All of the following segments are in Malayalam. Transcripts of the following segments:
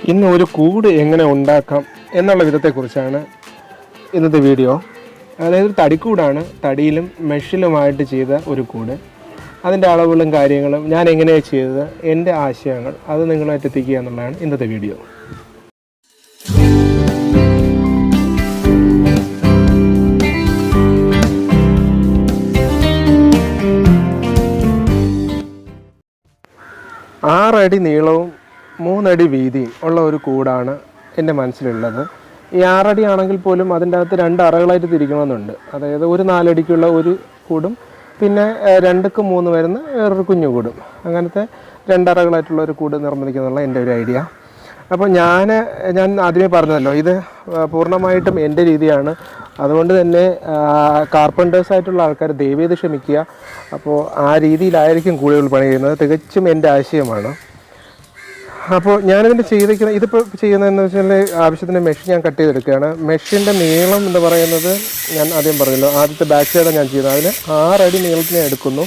ഇന്ന് ഒരു കൂട് എങ്ങനെ ഉണ്ടാക്കാം എന്നുള്ള വിധത്തെക്കുറിച്ചാണ് ഇന്നത്തെ വീഡിയോ. അതായത് തടിക്കൂടാണ്, തടിയിലും മെഷിലുമായിട്ട് ചെയ്ത ഒരു കൂട്. അതിൻ്റെ അളവുകളും കാര്യങ്ങളും ഞാൻ എങ്ങനെയാണ് ചെയ്തത്, എൻ്റെ ആശയങ്ങൾ അത് നിങ്ങളുമായിട്ട് എത്തിക്കുക എന്നുള്ളതാണ് ഇന്നത്തെ വീഡിയോ. ആറടി നീളവും 3 അടി വീതിയും ഉള്ള ഒരു കൂടാണ് എൻ്റെ മനസ്സിലുള്ളത്. ഈ 6 അടി ആണെങ്കിൽ പോലും അതിൻ്റെ അകത്ത് 2 അറകളായിട്ട് തിരിക്കണമെന്നുണ്ട്. അതായത് ഒരു 4 അടിക്കുള്ള ഒരു കൂടും പിന്നെ 2ക്ക് 3 വരുന്ന വേറൊരു കുഞ്ഞു കൂടും, അങ്ങനത്തെ 2 അറകളായിട്ടുള്ള ഒരു കൂട് നിർമ്മിക്കുന്നുള്ള എൻ്റെ ഒരു ഐഡിയ. അപ്പോൾ ഞാൻ ആദ്യമേ പറഞ്ഞല്ലോ, ഇത് പൂർണ്ണമായിട്ടും എൻ്റെ രീതിയാണ്. അതുകൊണ്ട് തന്നെ കാർപ്പൻറ്റേഴ്സായിട്ടുള്ള ആൾക്കാർ ദയവ് ചെയ്ത് ക്ഷമിക്കുക. അപ്പോൾ ആ രീതിയിലായിരിക്കും കൂടുതൽ പണി ചെയ്യുന്നത്, തികച്ചും എൻ്റെ ആശയമാണ്. അപ്പോൾ ഞാനിതിൻ്റെ ഇതിപ്പോൾ ചെയ്യുന്നതെന്ന് വെച്ചാൽ ആവശ്യത്തിന് മെഷ് ഞാൻ കട്ട് ചെയ്തെടുക്കുകയാണ്. മെഷിൻ്റെ നീളം എന്ന് പറയുന്നത് ഞാൻ ആദ്യം പറഞ്ഞല്ലോ, ആദ്യത്തെ ബാക്ക് സൈഡാണ് ഞാൻ ചെയ്യുന്നത്. അതിന് 6 അടി നീളത്തിന് എടുക്കുന്നു.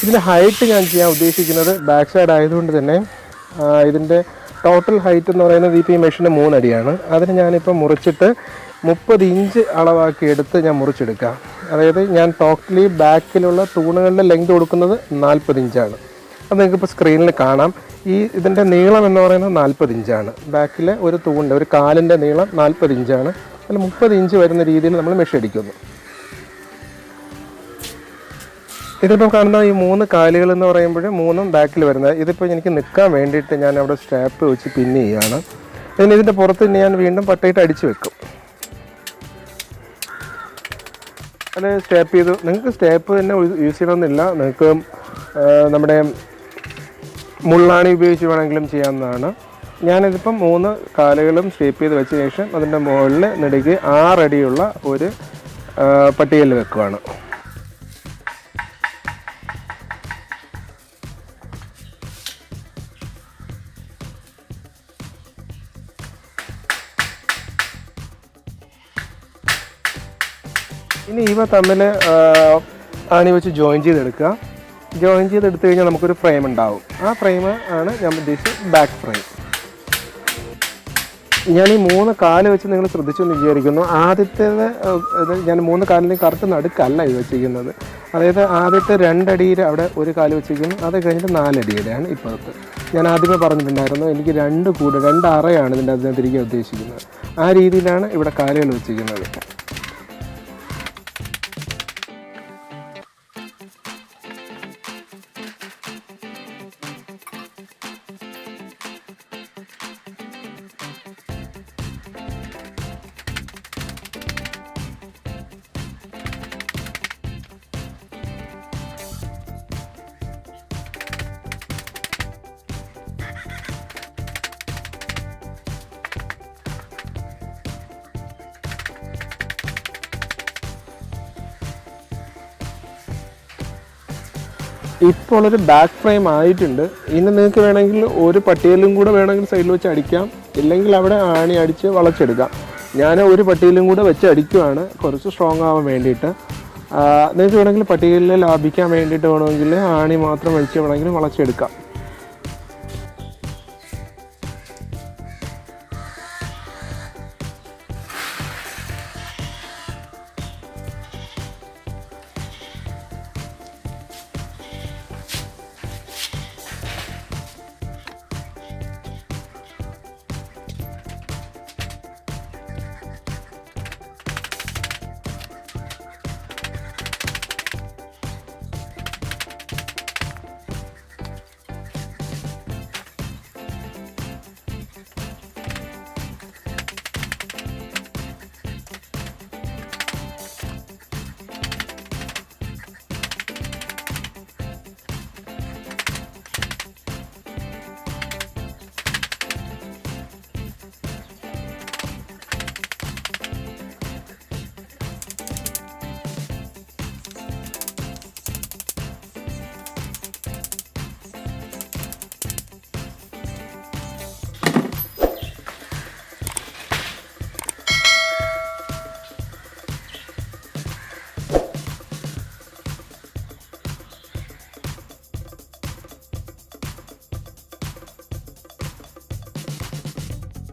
ഇതിൻ്റെ ഹൈറ്റ് ഞാൻ ചെയ്യാൻ ഉദ്ദേശിക്കുന്നത് ബാക്ക് സൈഡ് ആയതുകൊണ്ട് തന്നെ ഇതിൻ്റെ ടോട്ടൽ ഹൈറ്റ് എന്ന് പറയുന്നത് ഇപ്പോൾ ഈ മെഷിന് 3 അടിയാണ്. അതിന് ഞാനിപ്പോൾ മുറിച്ചിട്ട് 30 ഇഞ്ച് അളവാക്കി എടുത്ത് ഞാൻ മുറിച്ചെടുക്കാം. അതായത് ഞാൻ ടോട്ടലി ബാക്കിലുള്ള തൂണുകളുടെ ലെങ്ത് കൊടുക്കുന്നത് 40 ഇഞ്ചാണ്. അത് നിങ്ങൾക്കിപ്പോൾ സ്ക്രീനിൽ കാണാം. ഇതിൻ്റെ നീളം എന്ന് പറയുന്നത് 40 ഇഞ്ചാണ്. ബാക്കിലെ ഒരു തൂണിൻ്റെ ഒരു കാലിൻ്റെ നീളം 40 ഇഞ്ചാണ്. അതിൽ 30 ഇഞ്ച് വരുന്ന രീതിയിൽ നമ്മൾ മെഷ് അടിക്കുന്നു. ഇതിപ്പോൾ കാണുന്ന ഈ 3 കാലുകൾ എന്ന് പറയുമ്പോൾ 3ഉം ബാക്കിൽ വരുന്നത്. ഇതിപ്പോൾ എനിക്ക് നിൽക്കാൻ വേണ്ടിയിട്ട് ഞാൻ അവിടെ സ്ട്രാപ്പ് വെച്ച് പിന്ന് ചെയ്യുകയാണ്. ഇതിൻ്റെ പുറത്ത് ഞാൻ വീണ്ടും പട്ടയിട്ട് അടിച്ച് വെക്കും. അത് സ്റ്റാപ്പ് ചെയ്തു. നിങ്ങൾക്ക് സ്റ്റാപ്പ് തന്നെ യൂസ് ചെയ്യണമെന്നില്ല, നിങ്ങൾക്ക് നമ്മുടെ മുള്ളാണി ഉപയോഗിച്ച് വേണമെങ്കിലും ചെയ്യാവുന്നതാണ്. ഞാനിതിപ്പം 3 കാലുകളും സ്റ്റേപ്പ് ചെയ്ത് വെച്ച ശേഷം അതിൻ്റെ മുകളിൽ നെടുകെ 6 അടിയുള്ള ഒരു പട്ടികയിൽ വെക്കുകയാണ്. ഇനി ഇവ തമ്മിൽ ആണി വെച്ച് ജോയിൻ ചെയ്തെടുക്കുക. ജോയിൻ ചെയ്തെടുത്തു കഴിഞ്ഞാൽ നമുക്കൊരു ഫ്രെയിം ഉണ്ടാവും. ആ ഫ്രെയിം ആണ് ഞാൻ ഉദ്ദേശിച്ചത് ബാക്ക് ഫ്രെയിം. ഞാൻ ഈ 3 കാല് വെച്ച് നിങ്ങൾ ശ്രദ്ധിച്ചെന്ന് വിചാരിക്കുന്നു. ആദ്യത്തേത് ഞാൻ 3 കാലിൻ്റെയും കറക്റ്റ് നടുക്കല്ല ഇത് വെച്ചിരിക്കുന്നത്. അതായത് ആദ്യത്തെ 2 അടിയുടെ അവിടെ ഒരു കാല് വെച്ചിരിക്കുന്നു, അത് കഴിഞ്ഞിട്ട് 4 അടിയുടെയാണ് ഇപ്പോഴത്തെ. ഞാൻ ആദ്യമേ പറഞ്ഞിട്ടുണ്ടായിരുന്നു, എനിക്ക് 2 അറയാണ് ഇതിൻ്റെ അതിനകത്തിരിക്കാൻ ഉദ്ദേശിക്കുന്നത്. ആ രീതിയിലാണ് ഇവിടെ കാലുകൾ വെച്ചിരിക്കുന്നത്. ഇപ്പോൾ ഒരു ബാക്ക് ഫ്രെയിം ആയിട്ടുണ്ട്. ഇനി നിങ്ങൾക്ക് വേണമെങ്കിൽ ഒരു പട്ടികയിലും കൂടെ വേണമെങ്കിൽ സൈഡിൽ വെച്ച് അടിക്കാം, ഇല്ലെങ്കിൽ അവിടെ ആണി അടിച്ച് വളച്ചെടുക്കാം. ഞാൻ ഒരു പട്ടികയിലും കൂടെ വെച്ച് അടിക്കുവാണ്, കുറച്ച് സ്ട്രോങ് ആവാൻ വേണ്ടിയിട്ട്. നിങ്ങൾക്ക് വേണമെങ്കിൽ പട്ടികയിൽ ലാഭിക്കാൻ വേണ്ടിയിട്ട് വേണമെങ്കിൽ ആണി മാത്രം വലിച്ച് വേണമെങ്കിൽ വളച്ചെടുക്കാം.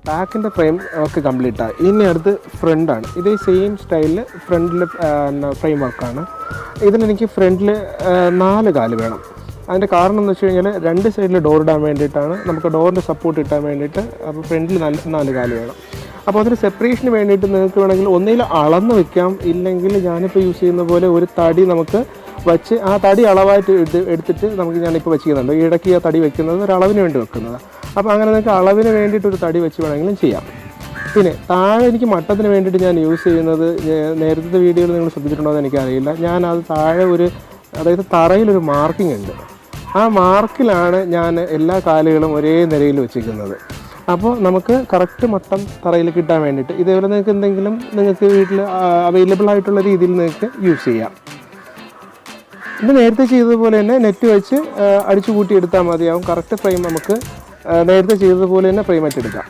ബാക്കിൻ്റെ ഫ്രെയിം ഒക്കെ കംപ്ലീറ്റായി. ഇനി അടുത്ത് ഫ്രണ്ടാണ്. ഇതേ സെയിം സ്റ്റൈലിൽ ഫ്രണ്ടിൽ ഫ്രെയിം വർക്കാണ്. ഇതിനെനിക്ക് ഫ്രണ്ടിൽ 4 കാല് വേണം. അതിൻ്റെ കാരണം എന്ന് വെച്ച് കഴിഞ്ഞാൽ 2 സൈഡിൽ ഡോർ ഇടാൻ വേണ്ടിയിട്ടാണ്, നമുക്ക് ഡോറിൻ്റെ സപ്പോർട്ട് കിട്ടാൻ വേണ്ടിയിട്ട്. അപ്പോൾ ഫ്രണ്ടിൽ 4 കാല് വേണം. അപ്പോൾ അതിന് സെപ്പറേഷന് വേണ്ടിയിട്ട് നിങ്ങൾക്ക് വേണമെങ്കിൽ ഒന്നിൽ അളന്ന് വെക്കാം, ഇല്ലെങ്കിൽ ഞാനിപ്പോൾ യൂസ് ചെയ്യുന്ന പോലെ ഒരു തടി നമുക്ക് വച്ച് ആ തടി അളവായിട്ട് എടുത്തിട്ട് ഞാനിപ്പോൾ വെച്ചിരിക്കുന്നുണ്ട്. ഇടയ്ക്ക് ആ തടി വെക്കുന്നത് ഒരു അളവിന് വേണ്ടി വെക്കുന്നത്. അപ്പോൾ അങ്ങനെ നിങ്ങൾക്ക് അളവിന് വേണ്ടിയിട്ടൊരു തടി വെച്ച് വേണമെങ്കിലും ചെയ്യാം. പിന്നെ താഴെ എനിക്ക് മട്ടത്തിന് വേണ്ടിയിട്ട് ഞാൻ യൂസ് ചെയ്യുന്നത്, നേരത്തെ വീഡിയോയിൽ നിങ്ങൾ ശ്രദ്ധിച്ചിട്ടുണ്ടോ എന്ന് എനിക്കറിയില്ല, ഞാനത് താഴെ അതായത് തറയിലൊരു മാർക്കിംഗ് ഉണ്ട്. ആ മാർക്കിലാണ് ഞാൻ എല്ലാ കാലുകളും ഒരേ നിരയിൽ വെച്ചിരിക്കുന്നത്. അപ്പോൾ നമുക്ക് കറക്റ്റ് മട്ടം തറയിൽ കിട്ടാൻ വേണ്ടിയിട്ട് ഇതേപോലെ നിങ്ങൾക്ക് വീട്ടിൽ അവൈലബിൾ ആയിട്ടുള്ള രീതിയിൽ നിങ്ങൾക്ക് യൂസ് ചെയ്യാം. ഇത് നേരത്തെ ചെയ്തതുപോലെ തന്നെ നെറ്റ് വെച്ച് അടിച്ചു കൂട്ടി എടുത്താൽ മതിയാവും. കറക്റ്റ് ഫ്രെയിം നമുക്ക് നേരത്തെ ചെയ്തതുപോലെ തന്നെ ഫ്രെയിം വെച്ചെടുക്കാം.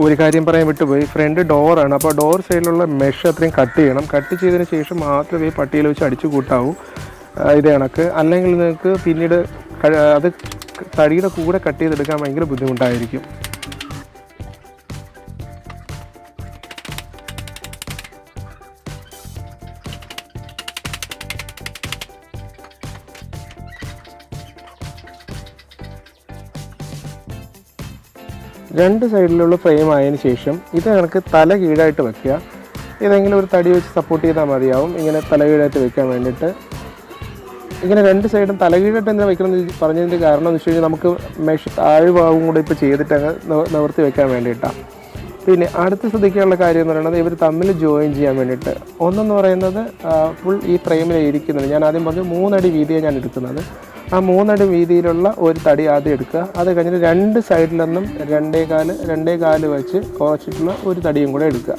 ഒരു കാര്യം പറയാൻ വിട്ടുപോയി, ഫ്രണ്ട് ഡോറാണ്. അപ്പോൾ ഡോർ സൈഡിലുള്ള മെഷ് അത്രയും കട്ട് ചെയ്യണം. കട്ട് ചെയ്തതിന് ശേഷം മാത്രമേ പട്ടിയിൽ വെച്ച് അടിച്ചു കൂട്ടാവൂ ഇത് കണക്ക്. അല്ലെങ്കിൽ നിങ്ങൾക്ക് പിന്നീട് അത് തടിയുടെ കൂടെ കട്ട് ചെയ്തെടുക്കാൻ ഭയങ്കര ബുദ്ധിമുട്ടായിരിക്കും. രണ്ട് സൈഡിലുള്ള ഫ്രെയിം ആയതിനു ശേഷം ഇത് കണക്ക് തല കീഴായിട്ട് വെക്കുക. ഏതെങ്കിലും ഒരു തടി വെച്ച് സപ്പോർട്ട് ചെയ്താൽ മതിയാവും. ഇങ്ങനെ തല കീഴായിട്ട് വെക്കാൻ വേണ്ടിയിട്ട് ഇങ്ങനെ 2 സൈഡും തല കീഴായിട്ട് എന്തിനാണ് വെക്കണമെന്ന് പറഞ്ഞതിൻ്റെ കാരണം എന്ന് വെച്ച് കഴിഞ്ഞാൽ നമുക്ക് മെഷ് താഴ്ഭാഗവും കൂടെ ഇപ്പോൾ ചെയ്തിട്ട് അങ്ങ് നിവർത്തി വെക്കാൻ വേണ്ടിയിട്ടാണ്. പിന്നെ അടുത്ത് ശ്രദ്ധിക്കാനുള്ള കാര്യം എന്ന് പറയുന്നത് ഇവർ തമ്മിൽ ജോയിൻ ചെയ്യാൻ വേണ്ടിയിട്ട്. ഒന്നെന്ന് പറയുന്നത് ഫുൾ ഈ ഫ്രെയിമിൽ ഇരിക്കുന്നത്, ഞാൻ ആദ്യം പറഞ്ഞു 3 അടി വീതിയാണ് ഞാൻ എടുക്കുന്നത്. ആ 3 അടി വീതിയിലുള്ള ഒരു തടി ആദ്യം എടുക്കുക. അത് കഴിഞ്ഞിട്ട് 2 സൈഡിൽ നിന്നും 2 കാല് വെച്ച് കുറച്ചിട്ടുള്ള ഒരു തടിയും കൂടെ എടുക്കുക.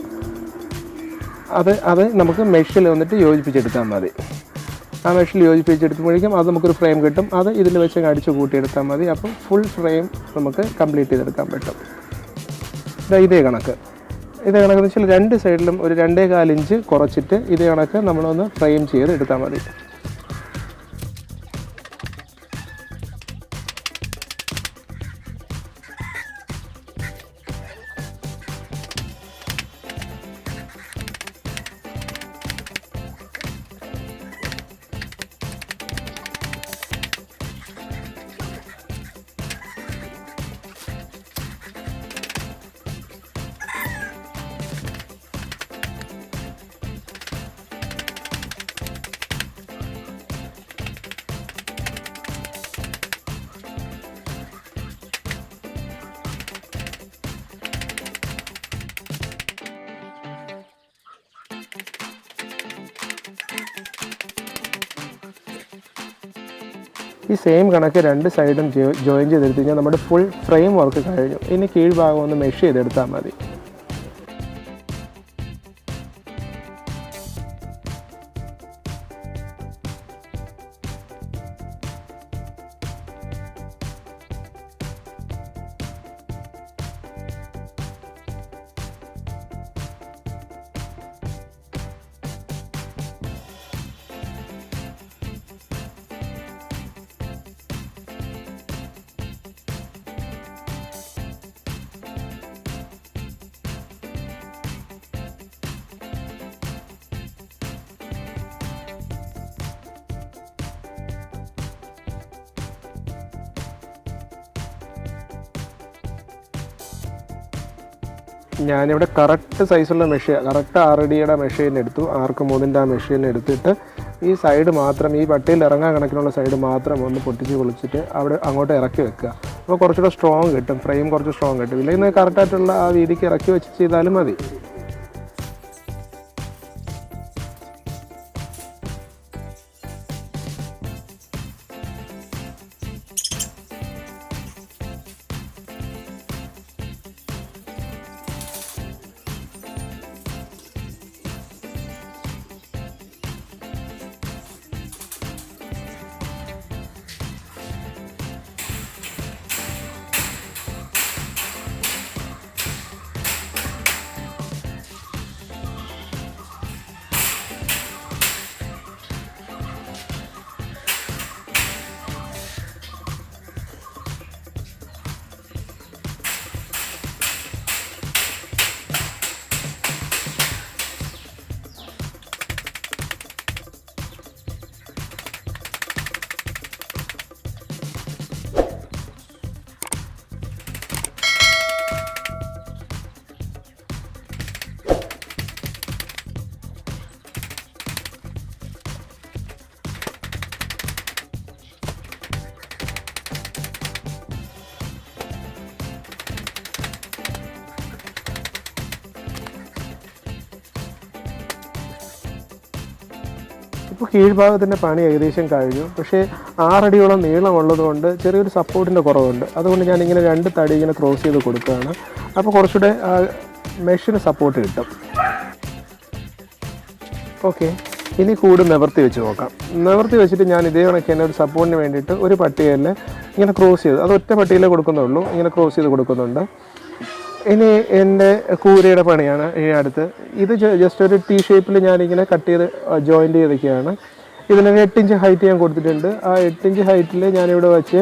അത് നമുക്ക് മെഷിൽ വന്നിട്ട് യോജിപ്പിച്ചെടുത്താൽ മതി. ആ മെഷിൽ യോജിപ്പിച്ചെടുക്കുമ്പോഴേക്കും അത് നമുക്കൊരു ഫ്രെയിം കിട്ടും. അത് ഇതിൽ വെച്ച് അടിച്ച് കൂട്ടിയെടുത്താൽ മതി. അപ്പം ഫുൾ ഫ്രെയിം നമുക്ക് കംപ്ലീറ്റ് ചെയ്തെടുക്കാൻ പറ്റും. ഇതേ കണക്ക് എന്ന് വെച്ചാൽ 2 സൈഡിലും ഒരു 2.25 ഇഞ്ച് കുറച്ചിട്ട് ഇതേ കണക്ക് നമ്മളൊന്ന് ഫ്രെയിം ചെയ്ത് എടുത്താൽ മതി. ഈ സെയിം കണക്ക് 2 സൈഡും ജോയിൻ ചെയ്തെടുത്ത് കഴിഞ്ഞാൽ നമ്മുടെ ഫുൾ ഫ്രെയിം വർക്ക് കഴിഞ്ഞു. ഇനി കീഴ്ഭാഗം ഒന്ന് മെഷ് ചെയ്തെടുത്താൽ മതി. ഞാനിവിടെ കറക്റ്റ് സൈസുള്ള കറക്റ്റ് 6 അടിയുടെ മെഷീൻ എടുത്തു. 6x3 ആ മെഷീൻ എടുത്തിട്ട് ഈ സൈഡ് മാത്രം, ഈ പട്ടിയിൽ ഇറങ്ങാൻ കണക്കിനുള്ള സൈഡ് മാത്രം ഒന്ന് പൊട്ടിച്ച് പൊളിച്ചിട്ട് അവിടെ അങ്ങോട്ട് ഇറക്കി വെക്കുക. അപ്പോൾ കുറച്ചുകൂടെ സ്ട്രോങ് കിട്ടും, ഫ്രെയിം കുറച്ച് സ്ട്രോങ് കിട്ടും. ഇല്ലെങ്കിൽ കറക്റ്റായിട്ടുള്ള ആ വീതിക്ക് ഇറക്കി വെച്ച് ചെയ്താലും മതി. ഇപ്പോൾ കീഴ്ഭാഗത്തിൻ്റെ പണി ഏകദേശം കഴിഞ്ഞു. പക്ഷേ 6 അടിയോളം നീളമുള്ളതുകൊണ്ട് ചെറിയൊരു സപ്പോർട്ടിൻ്റെ കുറവുണ്ട്. അതുകൊണ്ട് ഞാനിങ്ങനെ 2 തടി ഇങ്ങനെ ക്രോസ് ചെയ്ത് കൊടുക്കുകയാണ്. അപ്പോൾ കുറച്ചുകൂടെ മെഷിന് സപ്പോർട്ട് കിട്ടും. ഓക്കെ, ഇനി കൂട് നിവർത്തി വെച്ച് നോക്കാം. നിവർത്തി വെച്ചിട്ട് ഞാൻ ഇതേ കണക്ക് തന്നെ ഒരു സപ്പോർട്ടിന് വേണ്ടിയിട്ട് ഒരു പട്ടികയിൽ ഇങ്ങനെ ക്രോസ് ചെയ്ത്, അത് ഒറ്റ പട്ടികയിലേ കൊടുക്കുന്നുള്ളൂ, ഇങ്ങനെ ക്രോസ് ചെയ്ത് കൊടുക്കുന്നുണ്ട്. ഇനി എൻ്റെ കൂരയുടെ പണിയാണ് ഇനി അടുത്ത്. ഇത് ജസ്റ്റ് ഒരു T ഷേപ്പിൽ ഞാനിങ്ങനെ കട്ട് ചെയ്ത് ജോയിൻ്റ് ചെയ്തൊക്കെയാണ്. ഇതിനൊരു 8 ഇഞ്ച് ഹൈറ്റ് ഞാൻ കൊടുത്തിട്ടുണ്ട്. ആ 8 ഇഞ്ച് ഹൈറ്റിൽ ഞാനിവിടെ വെച്ച്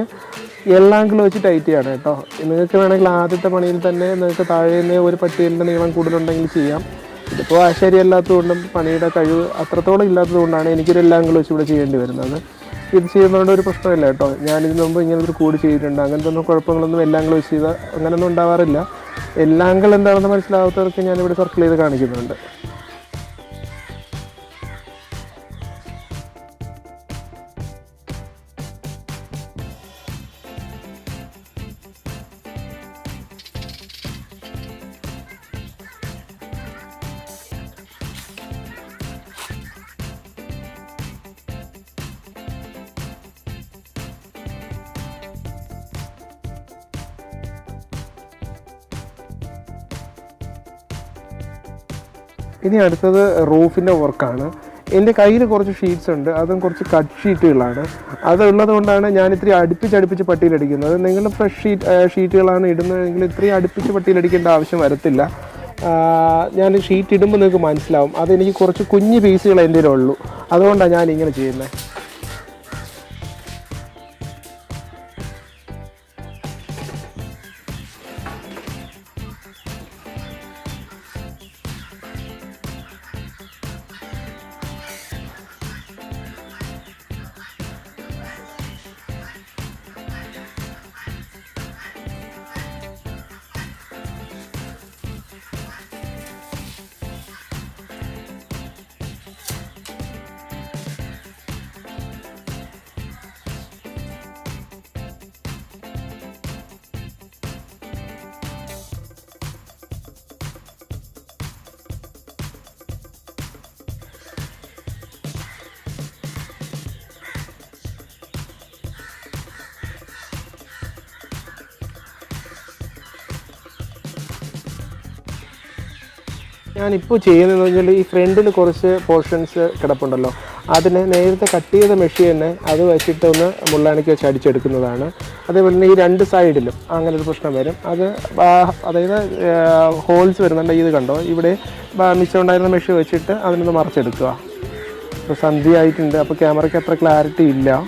എല്ലാങ്കിൾ വെച്ച് ടൈറ്റ് ചെയ്യാണ് കേട്ടോ. നിങ്ങൾക്ക് വേണമെങ്കിൽ ആദ്യത്തെ പണിയിൽ തന്നെ നിങ്ങൾക്ക് താഴെ നിന്ന് ഒരു പട്ടികയിൻ്റെ നീളം കൂടുതലുണ്ടെങ്കിൽ ചെയ്യാം. ഇതിപ്പോൾ ശരിയല്ലാത്തതുകൊണ്ടും പണിയുടെ കഴിവ് അത്രത്തോളം ഇല്ലാത്തതുകൊണ്ടാണ് എനിക്കൊരു എല്ലാങ്കിൾ വെച്ച് ഇവിടെ ചെയ്യേണ്ടി വരുന്നത്. ഇത് ചെയ്യുന്നതുകൊണ്ട് ഒരു പ്രശ്നമില്ല കേട്ടോ. ഞാനിതിന് മുമ്പ് ഇങ്ങനൊരു കൂട് ചെയ്തിട്ടുണ്ട്. അങ്ങനത്തെ ഒന്നും കുഴപ്പങ്ങളൊന്നും എല്ലാങ്കിൾ വെച്ച് ചെയ്താൽ അങ്ങനെയൊന്നും ഉണ്ടാവാറില്ല. എല്ലാങ്കിൾ എന്താണെന്ന് മനസ്സിലാവാത്തവർക്ക് ഞാനിവിടെ സർക്കിൾ ചെയ്ത് കാണിക്കുന്നുണ്ട്. ഇനി അടുത്തത് റൂഫിൻ്റെ വർക്കാണ്. എൻ്റെ കയ്യിൽ കുറച്ച് ഷീറ്റ്സ് ഉണ്ട്, അതും കുറച്ച് കട്ട് ഷീറ്റുകളാണ്. അതുള്ളത് കൊണ്ടാണ് ഞാൻ ഇത്രയും അടുപ്പിച്ച് പട്ടിയിലടിക്കുന്നത്. നിങ്ങൾ ഫ്രഷ് ഷീറ്റുകളാണ് ഇടുന്നതെങ്കിൽ ഇത്രയും അടുപ്പിച്ച് പട്ടിയിലടിക്കേണ്ട ആവശ്യം വരത്തില്ല. ഞാൻ ഷീറ്റ് ഇടുമ്പോൾ നിങ്ങൾക്ക് മനസ്സിലാവും. അതെനിക്ക് കുറച്ച് കുഞ്ഞ് പീസുകൾ എൻ്റെ ഉള്ളൂ, അതുകൊണ്ടാണ് ഞാൻ ഇങ്ങനെ ചെയ്യുന്നത്. ഞാനിപ്പോൾ ചെയ്യുന്നതെന്ന് പറഞ്ഞാൽ ഈ ഫ്രണ്ടിൽ കുറച്ച് പോർഷൻസ് കിടപ്പുണ്ടല്ലോ, അതിനെ നേരത്തെ കട്ട് ചെയ്ത മെഷീനെ അത് വെച്ചിട്ടൊന്ന് മുള്ളാണിക്ക് വെച്ച് അടിച്ചെടുക്കുന്നതാണ്. അതേപോലെ തന്നെ ഈ 2 സൈഡിലും അങ്ങനെ ഒരു പ്രശ്നം വരും. അതായത് ഹോൾസ് വരുന്നുണ്ട്. ഇത് കണ്ടോ, ഇവിടെ മിച്ചമുണ്ടായിരുന്ന മെഷീൻ വെച്ചിട്ട് അതിനൊന്ന് മറച്ചെടുക്കുക. ഇപ്പോൾ സന്ധ്യ ആയിട്ടുണ്ട്, അപ്പോൾ ക്യാമറയ്ക്ക് അത്ര ക്ലാരിറ്റി ഇല്ല.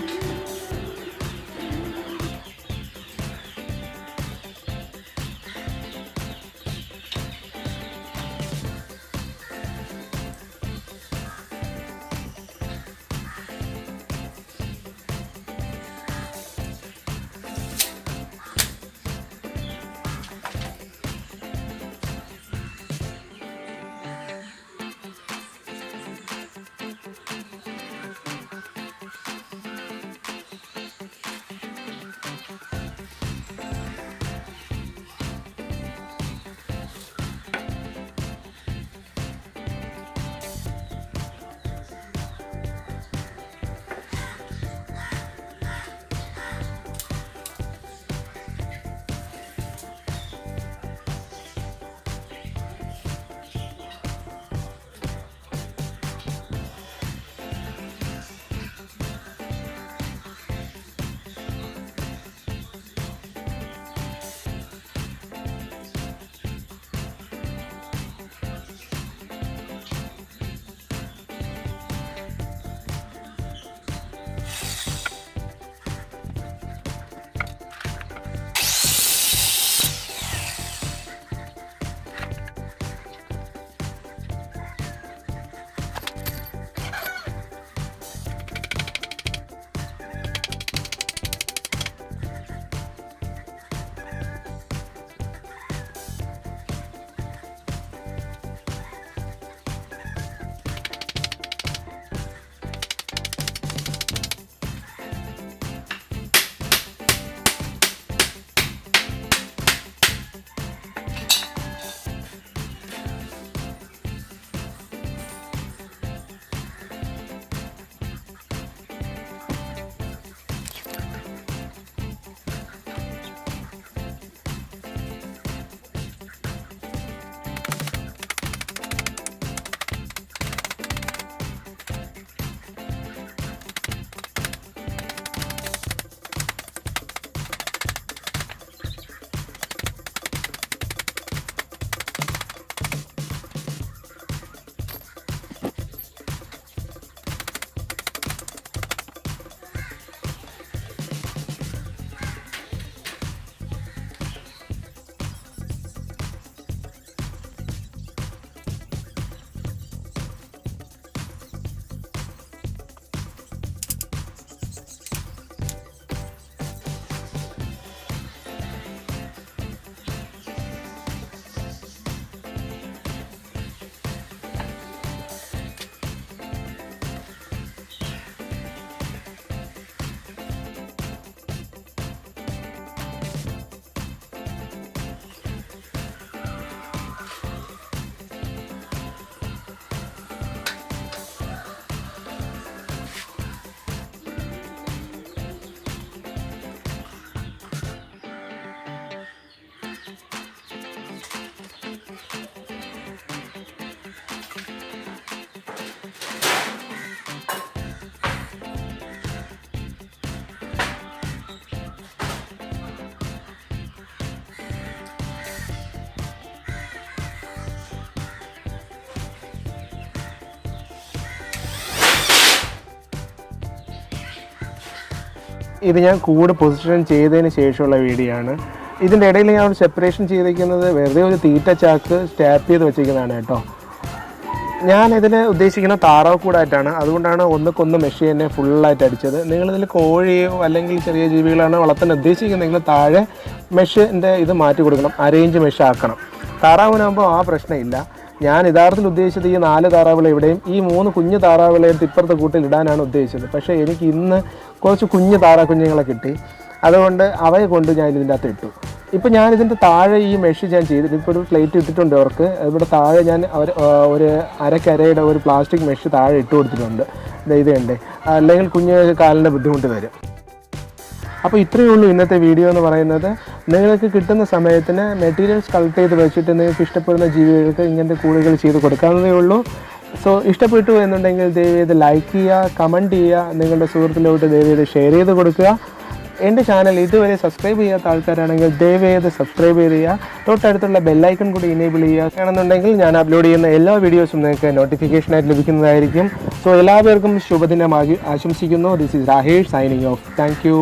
ഇത് ഞാൻ കൂട് പൊസിഷൻ ചെയ്തതിന് ശേഷമുള്ള വീഡിയോ ആണ്. ഇതിൻ്റെ ഇടയിൽ ഞാൻ സെപ്പറേഷൻ ചെയ്തിരിക്കുന്നത് വെറുതെ ഒരു തീറ്റ ചാക്ക് സ്റ്റാപ്പ് ചെയ്ത് വെച്ചിരിക്കുന്നതാണ് കേട്ടോ. ഞാനിതിന് ഉദ്ദേശിക്കുന്ന താറാവ് കൂടായിട്ടാണ്, അതുകൊണ്ടാണ് ഒന്നുക്കൊന്ന് മെഷ് തന്നെ ഫുള്ളായിട്ട് അടിച്ചത്. നിങ്ങളിതിൽ കോഴിയോ അല്ലെങ്കിൽ ചെറിയ ജീവികളാണ് വളർത്താൻ ഉദ്ദേശിക്കുന്നതെങ്കിൽ താഴെ മെഷിൻ്റെ ഇത് മാറ്റി കൊടുക്കണം, അരേഞ്ച് മെഷ് ആക്കണം. താറാവിനാകുമ്പോൾ ആ പ്രശ്നമില്ല. ഞാൻ യഥാർത്ഥത്തിൽ ഉദ്ദേശിച്ചത് ഈ 4 താറാവുകളെ ഇവിടെയും ഈ 3 കുഞ്ഞു താറാവുകളെ ഇപ്പുറത്തെ കൂട്ടിൽ ഇടാനാണ് ഉദ്ദേശിച്ചത്. പക്ഷേ എനിക്ക് ഇന്ന് കുറച്ച് കുഞ്ഞു കുഞ്ഞുങ്ങളെ കിട്ടി, അതുകൊണ്ട് അവയെ കൊണ്ട് ഞാൻ ഇതിൻ്റെ അകത്ത് ഇട്ടു. ഇപ്പോൾ ഞാനിതിൻ്റെ താഴെ ഈ മെഷ് ഞാൻ ചെയ്തിട്ട് ഇപ്പോൾ ഒരു പ്ലേറ്റ് ഇട്ടിട്ടുണ്ട് അവർക്ക്. ഇവിടെ താഴെ ഞാൻ ഒരു അരക്കരയുടെ ഒരു പ്ലാസ്റ്റിക് മെഷ് താഴെ ഇട്ട് കൊടുത്തിട്ടുണ്ട്. ഇത് കണ്ടേ, അല്ലെങ്കിൽ കുഞ്ഞു കാലിൻ്റെ ബുദ്ധിമുട്ട് വരും. അപ്പോൾ ഇത്രയേ ഉള്ളൂ ഇന്നത്തെ വീഡിയോ എന്ന് പറയുന്നത്. നിങ്ങൾക്ക് കിട്ടുന്ന സമയത്തിന് മെറ്റീരിയൽസ് കളക്ട് ചെയ്ത് വെച്ചിട്ട് നിങ്ങൾക്ക് ഇഷ്ടപ്പെടുന്ന ജീവികൾക്ക് ഇങ്ങനത്തെ കൂടുകൾ ചെയ്ത് കൊടുക്കാവുന്നതേ ഉള്ളൂ. സോ ഇഷ്ടപ്പെട്ടു എന്നുണ്ടെങ്കിൽ ദയവേത് ലൈക്ക് ചെയ്യുക, കമൻറ്റ് ചെയ്യുക, നിങ്ങളുടെ സുഹൃത്തിലോട്ട് ദയവേത് ഷെയർ ചെയ്ത് കൊടുക്കുക. എൻ്റെ ചാനൽ ഇതുവരെ സബ്സ്ക്രൈബ് ചെയ്യാത്ത ആൾക്കാരാണെങ്കിൽ ദയവേത് സബ്സ്ക്രൈബ് ചെയ്യുക. തൊട്ടടുത്തുള്ള ബെല്ലൈക്കൺ കൂടി ഇനേബിൾ ചെയ്യുക. ആണെന്നുണ്ടെങ്കിൽ ഞാൻ അപ്ലോഡ് ചെയ്യുന്ന എല്ലാ വീഡിയോസും നിങ്ങൾക്ക് നോട്ടിഫിക്കേഷനായിട്ട് ലഭിക്കുന്നതായിരിക്കും. സോ എല്ലാവർക്കും ശുഭദിനം ആശംസിക്കുന്നു. This is Rahesh signing off. Thank you.